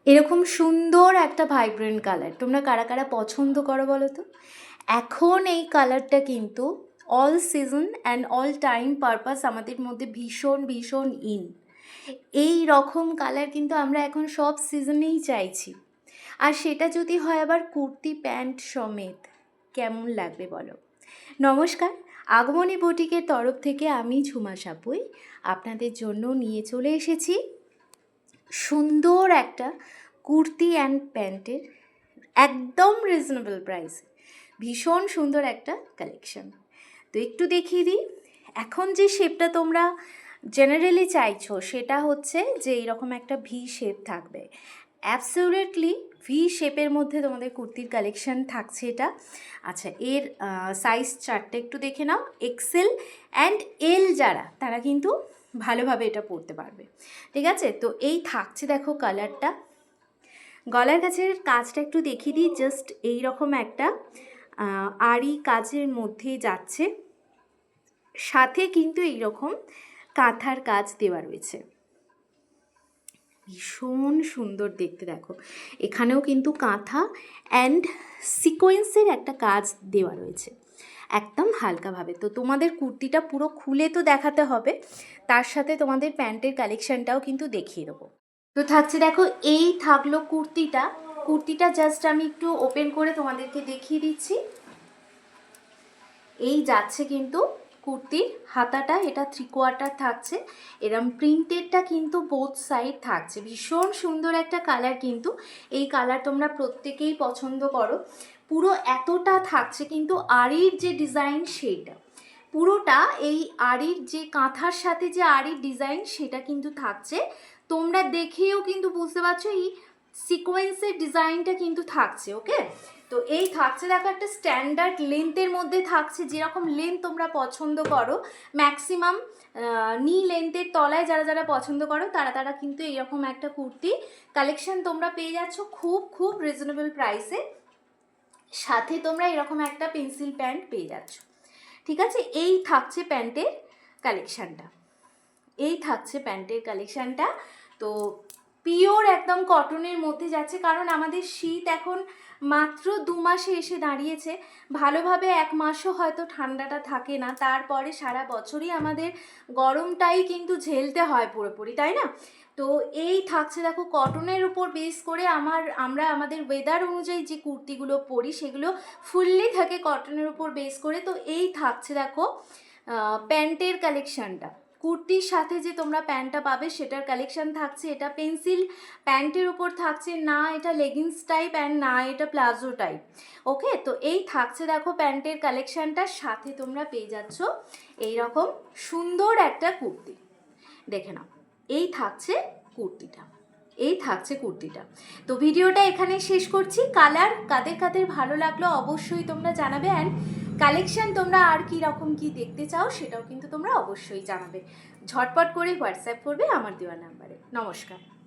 এরকম সুন্দর একটা ভাইব্রেন্ট কালার তোমরা কারা কারা পছন্দ করো বলো তো? এখন এই কালারটা কিন্তু all season and all time purpose আমাদের মধ্যে ভীষণ ভীষণ এই রকম কালার কিন্তু আমরা এখন সব সিজনেই চাইছি। আর সেটা যদি হয় আবার কুর্তি প্যান্ট সমেত, কেমন লাগবে বলো? নমস্কার, আগমনী বুটিকের তরফ থেকে আমি ঝুমা সাপুই আপনাদের জন্য নিয়ে চলে এসেছি সুন্দর একটা কুর্তি অ্যান্ড প্যান্টের একদম রিজনেবল প্রাইসে ভীষণ সুন্দর একটা কালেকশন। তো একটু দেখিয়ে দিই। এখন যে শেপটা তোমরা জেনারেলি চাইছো সেটা হচ্ছে যে এইরকম একটা ভি শেপ থাকবে, অ্যাবসলিউটলি ভি শেপের মধ্যে তোমাদের কুর্তির কালেকশন থাকছে এটা। আচ্ছা, এর সাইজ চারটে একটু দেখে নাও। এক্সেল অ্যান্ড এল যারা তারা কিন্তু ভালোভাবে এটা পরতে পারবে, ঠিক আছে? তো এই থাকছে দেখো কালারটা। গলার কাছের কাজটা একটু দেখিয়ে দিই। জাস্ট এই রকম একটা আড়ি কাজের মধ্যে যাচ্ছে, সাথে কিন্তু এইরকম কাঁথার কাজ দেওয়া রয়েছে, ভীষণ সুন্দর দেখতে। দেখো এখানেও কিন্তু কাঁথা অ্যান্ড সিকোয়েন্সের একটা কাজ দেওয়া রয়েছে একদম হালকাভাবে। তো তোমাদের কুর্তিটা পুরো খুলে তো দেখাতে হবে, তার সাথে তোমাদের প্যান্টের কালেকশানটাও কিন্তু দেখিয়ে দেবো। তো থাকছে দেখো, এই থাকলো কুর্তিটা জাস্ট আমি একটু ওপেন করে তোমাদেরকে দেখিয়ে দিচ্ছি। এই যাচ্ছে কিন্তু কুর্তির হাতাটা, এটা 3/4 থাকছে, এরম প্রিন্টেডটা কিন্তু বোথ সাইড থাকছে। ভীষণ সুন্দর একটা কালার, কিন্তু এই কালার তোমরা প্রত্যেকেই পছন্দ করো। পুরো এতটা থাকছে কিন্তু আড়ির যে ডিজাইন সেইটা পুরোটা, এই আড়ির যে কাঁথার সাথে যে আড়ির ডিজাইন সেটা কিন্তু থাকছে। তোমরা দেখেও কিন্তু বুঝতে পারছো এই সিকোয়েন্সের ডিজাইনটা কিন্তু থাকছে। ওকে, তো এই থাকছে দেখো একটা স্ট্যান্ডার্ড লেন্থের মধ্যে থাকছে, যেরকম লেন্থ তোমরা পছন্দ করো ম্যাক্সিমাম নি লেন্থের তলায় যারা যারা পছন্দ করো তারা কিন্তু এইরকম একটা কুর্তি কালেকশন তোমরা পেয়ে যাচ্ছ খুব খুব রিজনেবল প্রাইসে। সাথে তোমরা এরকম একটা পেন্সিল প্যান্ট পেয়ে যাচ্ছ, ঠিক আছে? এই থাকছে প্যান্টের কালেকশানটা। তো পিওর একদম কটনের মধ্যে যাচ্ছে, কারণ আমাদের শীত এখন মাত্র 2 মাসে এসে দাঁড়িয়েছে। ভালোভাবে 1 মাসও হয়তো ঠান্ডাটা থাকে না, তারপরে সারা বছরই আমাদের গরমটাই কিন্তু ঝেলতে হয় পুরোপুরি, তাই না? তো এই থাকছে দেখো কটনের উপর বেস করে আমরা আমাদের ওয়েদার অনুযায়ী যে কুর্তিগুলো পরি সেগুলো ফুললি থাকে কটনের উপর বেস করে। তো এই থাকছে দেখো প্যান্টের কালেকশানটা, কুর্তির সাথে যে তোমরা প্যান্টটা পাবে সেটার কালেকশান থাকছে। এটা পেন্সিল প্যান্টের উপর থাকছে, না এটা লেগিংস টাইপ অ্যান্ড না এটা প্লাজো টাইপ। ওকে, তো এই থাকছে দেখো প্যান্টের কালেকশানটার সাথে তোমরা পেয়ে যাচ্ছ এইরকম সুন্দর একটা কুর্তি। দেখে নাও, এই থাকছে কুর্তিটা। তো ভিডিওটা এখানে শেষ করছি। কালার কাদের কাদের ভালো লাগলো অবশ্যই তোমরা জানাবে, অ্যান্ড কালেকশান তোমরা আর কি রকম কি দেখতে চাও সেটাও কিন্তু তোমরা অবশ্যই জানাবে। ঝটপট করে হোয়াটসঅ্যাপ করবে আমার দেওয়া নাম্বারে। নমস্কার।